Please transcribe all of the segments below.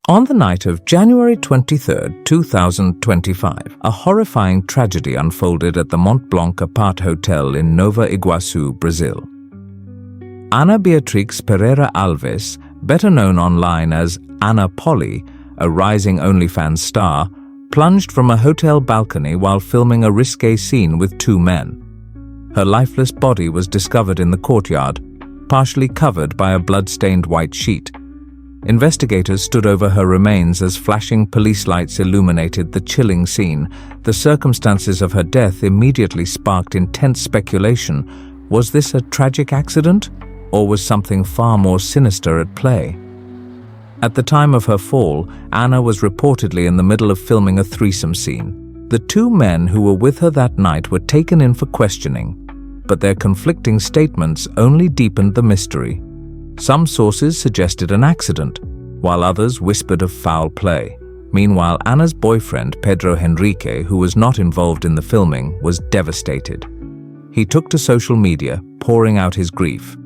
On the night of January 23, 2025, a horrifying tragedy unfolded at the Mont Blanc Apart Hotel in Nova Iguaçu, Brazil. Anna Beatriz Pereira Alves, better known online as Anna Polly, a rising OnlyFans star, plunged from a hotel balcony while filming a risque scene with two men. Her lifeless body was discovered in the courtyard, partially covered by a blood-stained white sheet. Investigators stood over her remains as flashing police lights illuminated the chilling scene. The circumstances of her death immediately sparked intense speculation. Was this a tragic accident, or was something far more sinister at play? At the time of her fall, Anna was reportedly in the middle of filming a threesome scene. The two men who were with her that night were taken in for questioning, but their conflicting statements only deepened the mystery. Some sources suggested an accident, while others whispered of foul play. Meanwhile, Anna's boyfriend, Pedro Henrique, who was not involved in the filming, was devastated. He took to social media, pouring out his grief.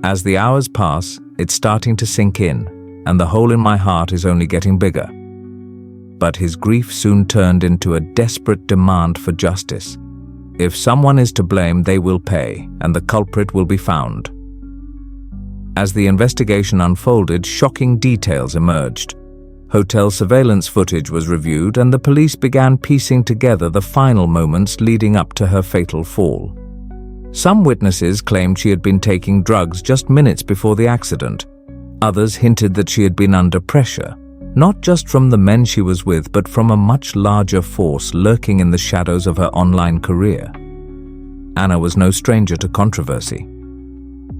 As the hours pass, it's starting to sink in, and the hole in my heart is only getting bigger. But his grief soon turned into a desperate demand for justice. If someone is to blame, they will pay, and the culprit will be found. As the investigation unfolded, shocking details emerged. Hotel surveillance footage was reviewed, and the police began piecing together the final moments leading up to her fatal fall. Some witnesses claimed she had been taking drugs just minutes before the accident. Others hinted that she had been under pressure, not just from the men she was with, but from a much larger force lurking in the shadows of her online career. Anna was no stranger to controversy.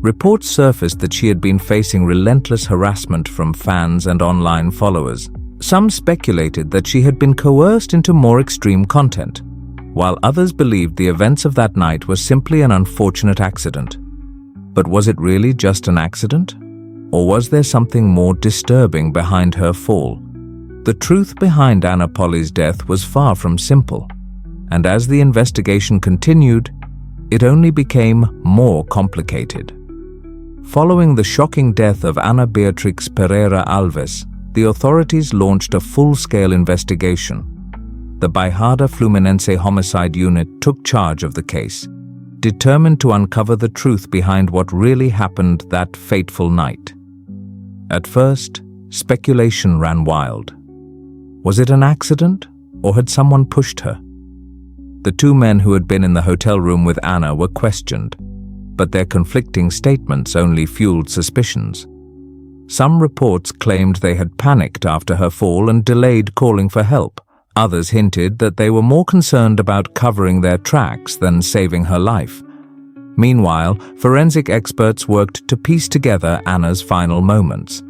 Reports surfaced that she had been facing relentless harassment from fans and online followers. Some speculated that she had been coerced into more extreme content, while others believed the events of that night were simply an unfortunate accident. But was it really just an accident? Or was there something more disturbing behind her fall? The truth behind Anna Polly's death was far from simple, and as the investigation continued, it only became more complicated. Following the shocking death of Anna Beatriz Pereira Alves, the authorities launched a full-scale investigation. The Baixada Fluminense Homicide Unit took charge of the case, determined to uncover the truth behind what really happened that fateful night. At first, speculation ran wild. Was it an accident, or had someone pushed her? The two men who had been in the hotel room with Anna were questioned, but their conflicting statements only fueled suspicions. Some reports claimed they had panicked after her fall and delayed calling for help. Others hinted that they were more concerned about covering their tracks than saving her life. Meanwhile, forensic experts worked to piece together Anna's final moments.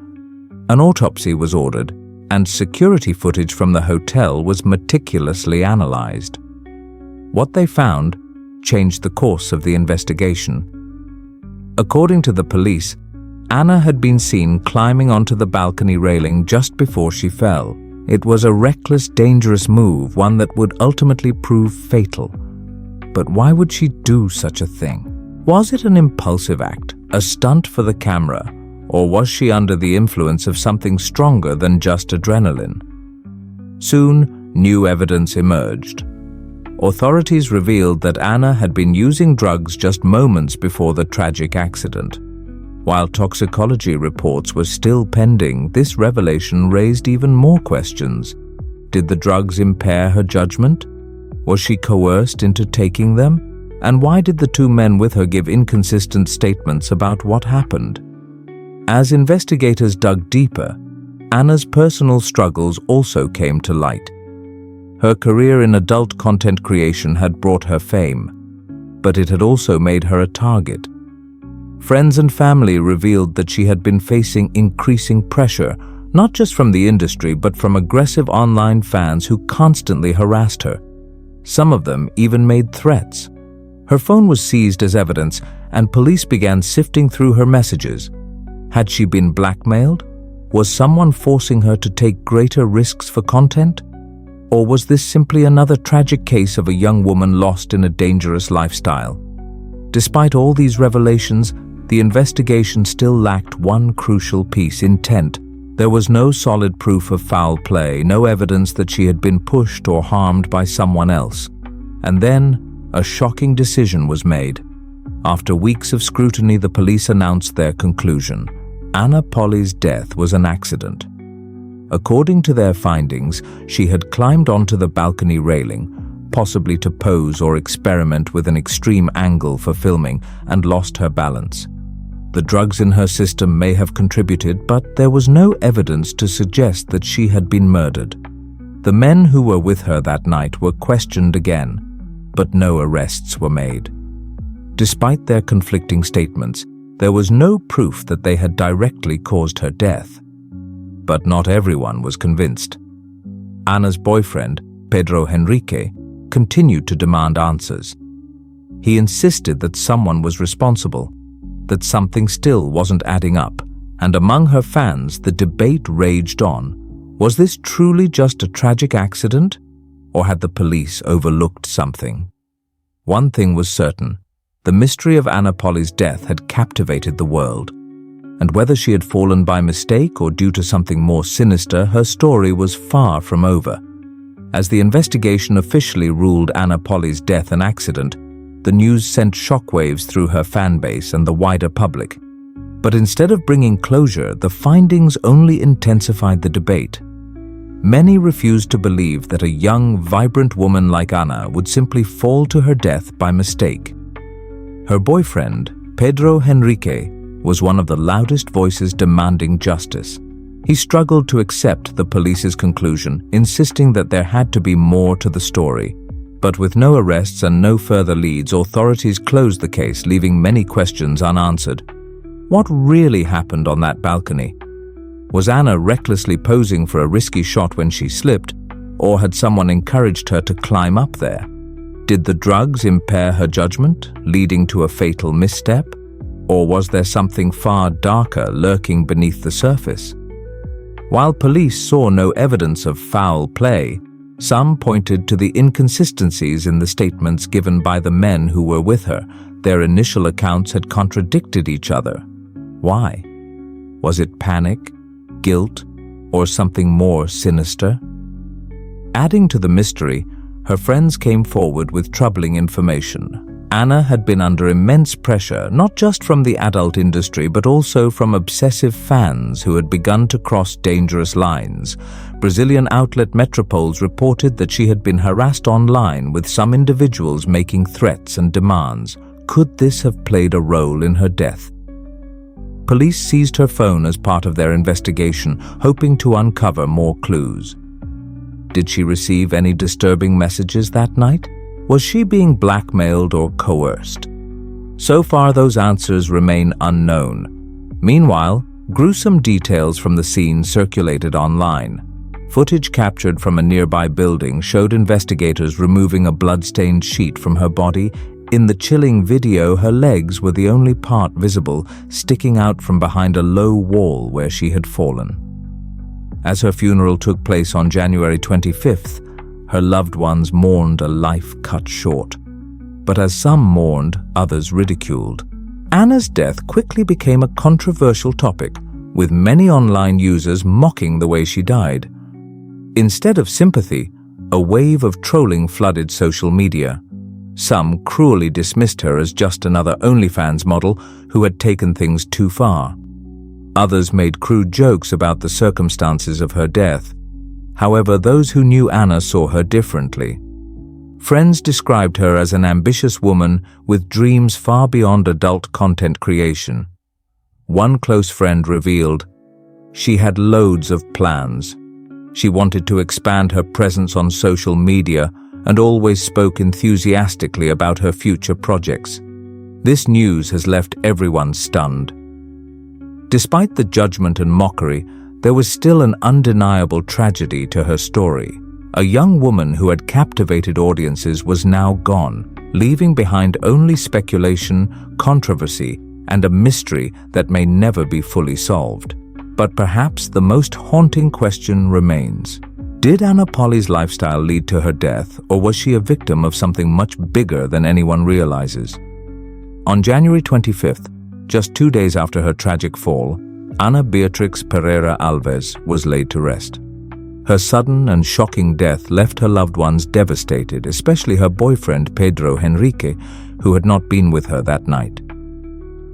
An autopsy was ordered, and security footage from the hotel was meticulously analyzed. What they found changed the course of the investigation. According to the police, Anna had been seen climbing onto the balcony railing just before she fell. It was a reckless, dangerous move, one that would ultimately prove fatal. But why would she do such a thing? Was it an impulsive act, a stunt for the camera, or was she under the influence of something stronger than just adrenaline? Soon, new evidence emerged. Authorities revealed that Anna had been using drugs just moments before the tragic accident. While toxicology reports were still pending, this revelation raised even more questions. Did the drugs impair her judgment? Was she coerced into taking them? And why did the two men with her give inconsistent statements about what happened? As investigators dug deeper, Anna's personal struggles also came to light. Her career in adult content creation had brought her fame, but it had also made her a target. Friends and family revealed that she had been facing increasing pressure, not just from the industry, but from aggressive online fans who constantly harassed her. Some of them even made threats. Her phone was seized as evidence, and police began sifting through her messages. Had she been blackmailed? Was someone forcing her to take greater risks for content? Or was this simply another tragic case of a young woman lost in a dangerous lifestyle? Despite all these revelations, the investigation still lacked one crucial piece: intent. There was no solid proof of foul play, no evidence that she had been pushed or harmed by someone else. And then, a shocking decision was made. After weeks of scrutiny, the police announced their conclusion. Anna Polly's death was an accident. According to their findings, she had climbed onto the balcony railing, possibly to pose or experiment with an extreme angle for filming, and lost her balance. The drugs in her system may have contributed, but there was no evidence to suggest that she had been murdered. The men who were with her that night were questioned again, but no arrests were made. Despite their conflicting statements, there was no proof that they had directly caused her death. But not everyone was convinced. Anna's boyfriend, Pedro Henrique, continued to demand answers. He insisted that someone was responsible, that something still wasn't adding up, and among her fans the debate raged on. Was this truly just a tragic accident, or had the police overlooked something? One thing was certain: the mystery of Anna Polly's death had captivated the world, and whether she had fallen by mistake or due to something more sinister, her story was far from over. As the investigation officially ruled Anna Polly's death an accident, the news sent shockwaves through her fan base and the wider public. But instead of bringing closure, the findings only intensified the debate. Many refused to believe that a young, vibrant woman like Anna would simply fall to her death by mistake. Her boyfriend, Pedro Henrique, was one of the loudest voices demanding justice. He struggled to accept the police's conclusion, insisting that there had to be more to the story. But with no arrests and no further leads, authorities closed the case, leaving many questions unanswered. What really happened on that balcony? Was Anna recklessly posing for a risky shot when she slipped, or had someone encouraged her to climb up there? Did the drugs impair her judgment, leading to a fatal misstep? Or was there something far darker lurking beneath the surface? While police saw no evidence of foul play, some pointed to the inconsistencies in the statements given by the men who were with her. Their initial accounts had contradicted each other. Why? Was it panic, guilt, or something more sinister? Adding to the mystery, her friends came forward with troubling information. Anna had been under immense pressure, not just from the adult industry, but also from obsessive fans who had begun to cross dangerous lines. Brazilian outlet Metropoles reported that she had been harassed online, with some individuals making threats and demands. Could this have played a role in her death? Police seized her phone as part of their investigation, hoping to uncover more clues. Did she receive any disturbing messages that night? Was she being blackmailed or coerced? So far, those answers remain unknown. Meanwhile, gruesome details from the scene circulated online. Footage captured from a nearby building showed investigators removing a blood-stained sheet from her body. In the chilling video, her legs were the only part visible, sticking out from behind a low wall where she had fallen. As her funeral took place on January 25th, her loved ones mourned a life cut short. But as some mourned, others ridiculed. Anna's death quickly became a controversial topic, with many online users mocking the way she died. Instead of sympathy, a wave of trolling flooded social media. Some cruelly dismissed her as just another OnlyFans model who had taken things too far. Others made crude jokes about the circumstances of her death. However, those who knew Anna saw her differently. Friends described her as an ambitious woman with dreams far beyond adult content creation. One close friend revealed, she had loads of plans. She wanted to expand her presence on social media and always spoke enthusiastically about her future projects. This news has left everyone stunned. Despite the judgment and mockery, there was still an undeniable tragedy to her story. A young woman who had captivated audiences was now gone, leaving behind only speculation, controversy, and a mystery that may never be fully solved. But perhaps the most haunting question remains. Did Anna Polly's lifestyle lead to her death, or was she a victim of something much bigger than anyone realizes? On January 25th, just 2 days after her tragic fall, Anna Beatriz Pereira Alves was laid to rest. Her sudden and shocking death left her loved ones devastated, especially her boyfriend Pedro Henrique, who had not been with her that night.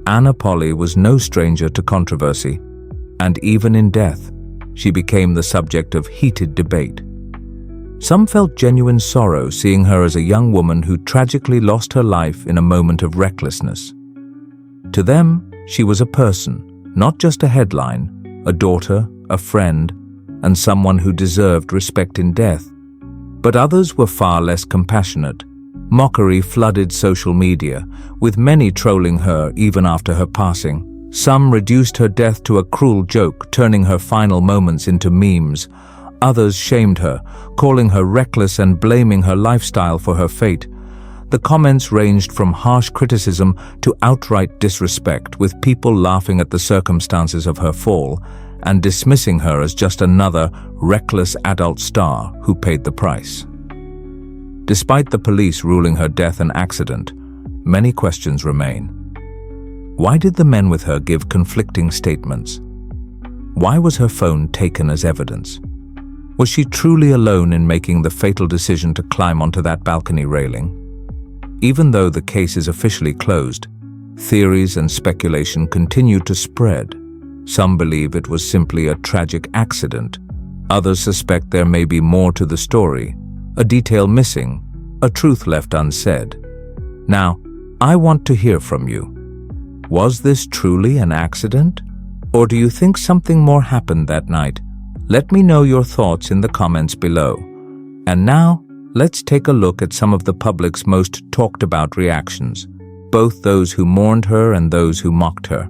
Anna Polly was no stranger to controversy, and even in death, she became the subject of heated debate. Some felt genuine sorrow seeing her as a young woman who tragically lost her life in a moment of recklessness. To them, she was a person, not just a headline, a daughter, a friend, and someone who deserved respect in death. But others were far less compassionate. Mockery flooded social media, with many trolling her even after her passing. Some reduced her death to a cruel joke, turning her final moments into memes. Others shamed her, calling her reckless and blaming her lifestyle for her fate. The comments ranged from harsh criticism to outright disrespect, with people laughing at the circumstances of her fall and dismissing her as just another reckless adult star who paid the price. Despite the police ruling her death an accident, many questions remain. Why did the men with her give conflicting statements? Why was her phone taken as evidence? Was she truly alone in making the fatal decision to climb onto that balcony railing? Even though the case is officially closed, theories and speculation continue to spread. Some believe it was simply a tragic accident. Others suspect there may be more to the story, a detail missing, a truth left unsaid. Now, I want to hear from you. Was this truly an accident? Or do you think something more happened that night? Let me know your thoughts in the comments below. And now, let's take a look at some of the public's most talked about reactions, both those who mourned her and those who mocked her.